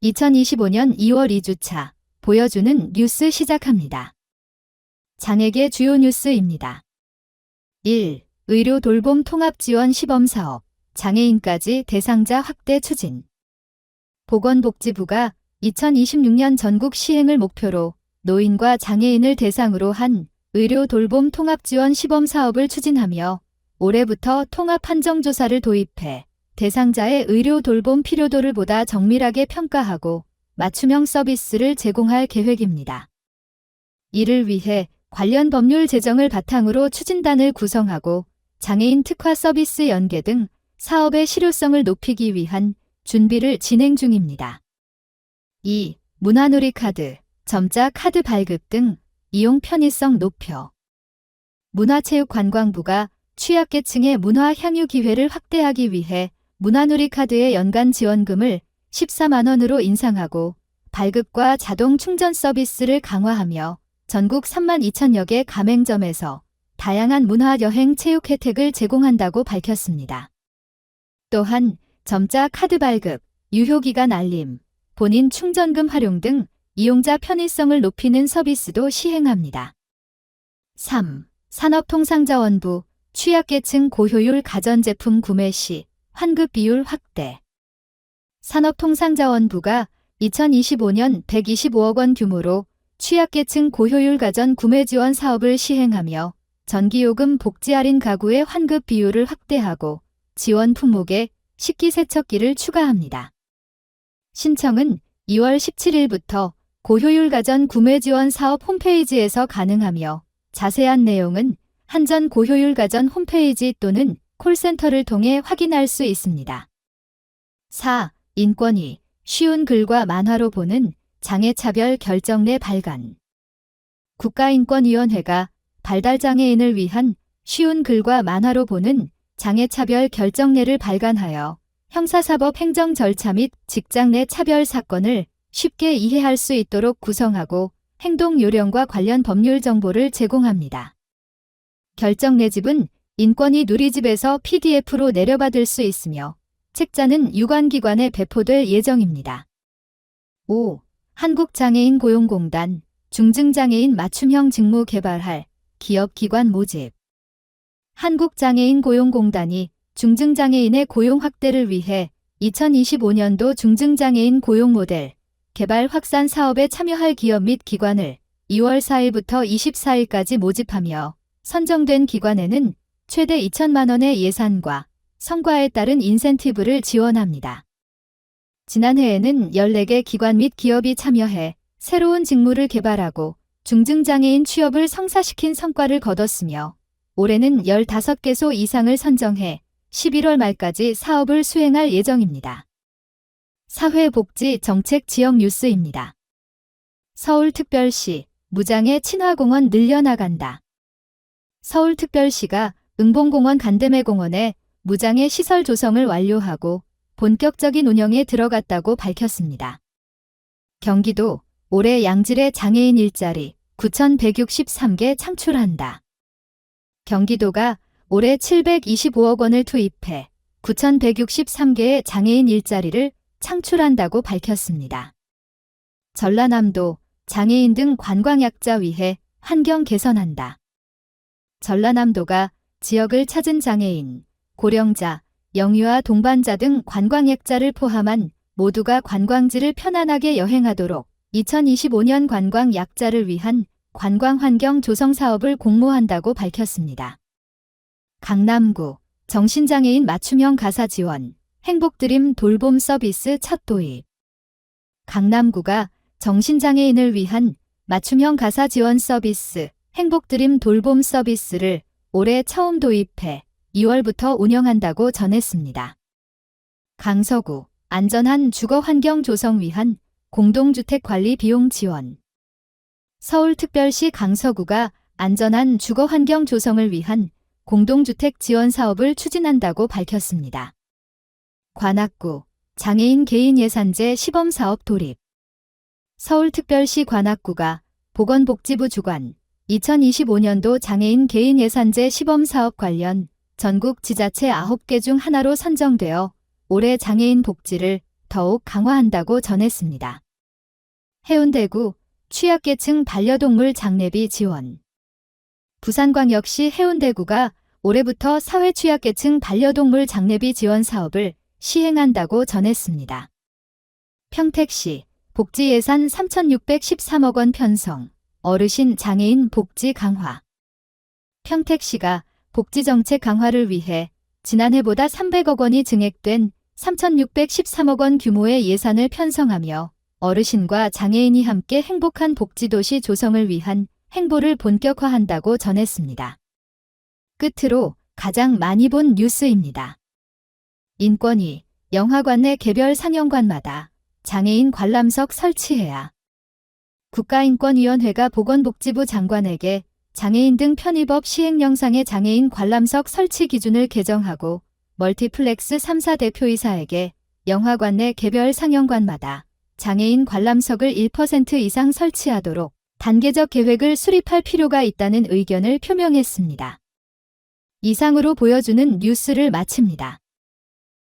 2025년 2월 2주차 보여주는 뉴스 시작합니다. 장애계 주요 뉴스입니다. 1. 의료 돌봄 통합 지원 시범사업, 장애인까지 대상자 확대 추진. 보건복지부가 2026년 전국 시행을 목표로 노인과 장애인을 대상으로 한 의료 돌봄 통합 지원 시범사업을 추진하며 올해부터 통합 한정조사를 도입해 대상자의 의료 돌봄 필요도를 보다 정밀하게 평가하고 맞춤형 서비스를 제공할 계획입니다. 이를 위해 관련 법률 제정을 바탕으로 추진단을 구성하고 장애인 특화 서비스 연계 등 사업의 실효성을 높이기 위한 준비를 진행 중입니다. 2. 문화누리 카드, 점자 카드 발급 등 이용 편의성 높여. 문화체육관광부가 취약계층의 문화 향유 기회를 확대하기 위해 문화누리 카드의 연간 지원금을 14만 원으로 인상하고 발급과 자동 충전 서비스를 강화하며 전국 3만 2천여 개 가맹점에서 다양한 문화 여행 체육 혜택을 제공한다고 밝혔습니다. 또한 점자 카드 발급, 유효기간 알림, 본인 충전금 활용 등 이용자 편의성을 높이는 서비스도 시행합니다. 3. 산업통상자원부 취약계층 고효율 가전제품 구매 시 환급 비율 확대. 산업통상자원부가 2025년 125억 원 규모로 취약계층 고효율 가전 구매 지원 사업을 시행하며 전기요금 복지 할인 가구의 환급 비율을 확대하고 지원 품목에 식기세척기를 추가합니다. 신청은 2월 17일부터 고효율 가전 구매 지원 사업 홈페이지에서 가능하며 자세한 내용은 한전 고효율 가전 홈페이지 또는 콜센터를 통해 확인할 수 있습니다. 4. 인권위, 쉬운 글과 만화로 보는 장애차별 결정례 발간. 국가인권위원회가 발달장애인을 위한 쉬운 글과 만화로 보는 장애차별 결정례를 발간하여 형사사법 행정 절차 및 직장 내 차별 사건을 쉽게 이해할 수 있도록 구성하고 행동 요령과 관련 법률 정보를 제공합니다. 결정례집은 인권위 누리집에서 PDF로 내려받을 수 있으며 책자는 유관기관에 배포될 예정입니다. 5. 한국장애인 고용공단, 중증장애인 맞춤형 직무 개발할 기업기관 모집. 한국장애인 고용공단이 중증장애인의 고용 확대를 위해 2025년도 중증장애인 고용 모델 개발 확산 사업에 참여할 기업 및 기관을 2월 4일부터 24일까지 모집하며 선정된 기관에는 최대 2천만 원의 예산과 성과에 따른 인센티브를 지원합니다. 지난해에는 14개 기관 및 기업이 참여해 새로운 직무를 개발하고 중증장애인 취업을 성사시킨 성과를 거뒀으며 올해는 15개소 이상을 선정해 11월 말까지 사업을 수행할 예정입니다. 사회복지 정책 지역 뉴스입니다. 서울특별시 무장애 친화공원 늘려나간다. 서울특별시가 응봉공원 간대매공원에 무장애 시설 조성을 완료하고 본격적인 운영에 들어갔다고 밝혔습니다. 경기도 올해 양질의 장애인 일자리 9,163개 창출한다. 경기도가 올해 725억 원을 투입해 9,163개의 장애인 일자리를 창출한다고 밝혔습니다. 전라남도 장애인 등 관광약자 위해 환경 개선한다. 전라남도가 지역을 찾은 장애인, 고령자, 영유아 동반자 등 관광약자를 포함한 모두가 관광지를 편안하게 여행하도록 2025년 관광약자를 위한 관광환경 조성 사업을 공모한다고 밝혔습니다. 강남구 정신장애인 맞춤형 가사 지원, 행복드림 돌봄 서비스 첫 도입. 강남구가 정신장애인을 위한 맞춤형 가사 지원 서비스, 행복드림 돌봄 서비스를 올해 처음 도입해 2월부터 운영한다고 전했습니다. 강서구 안전한 주거 환경 조성 위한 공동주택 관리 비용 지원. 서울특별시 강서구가 안전한 주거 환경 조성을 위한 공동주택 지원 사업을 추진한다고 밝혔습니다. 관악구 장애인 개인 예산제 시범사업 돌입. 서울특별시 관악구가 보건복지부 주관 2025년도 장애인 개인 예산제 시범사업 관련 전국 지자체 9개 중 하나로 선정되어 올해 장애인 복지를 더욱 강화한다고 전했습니다. 해운대구 취약계층 반려동물 장례비 지원. 부산광역시 해운대구가 올해부터 사회취약계층 반려동물 장례비 지원 사업을 시행한다고 전했습니다. 평택시 복지 예산 3,613억 원 편성, 어르신 장애인 복지 강화. 평택시가 복지정책 강화를 위해 지난해보다 300억 원이 증액된 3,613억 원 규모의 예산을 편성하며 어르신과 장애인이 함께 행복한 복지도시 조성을 위한 행보를 본격화한다고 전했습니다. 끝으로 가장 많이 본 뉴스입니다. 인권위, 영화관 내 개별 상영관마다 장애인 관람석 설치해야. 국가인권위원회가 보건복지부 장관에게 장애인 등 편의법 시행령상의 장애인 관람석 설치 기준을 개정하고 멀티플렉스 3사 대표이사에게 영화관 내 개별 상영관마다 장애인 관람석을 1% 이상 설치하도록 단계적 계획을 수립할 필요가 있다는 의견을 표명했습니다. 이상으로 보여주는 뉴스를 마칩니다.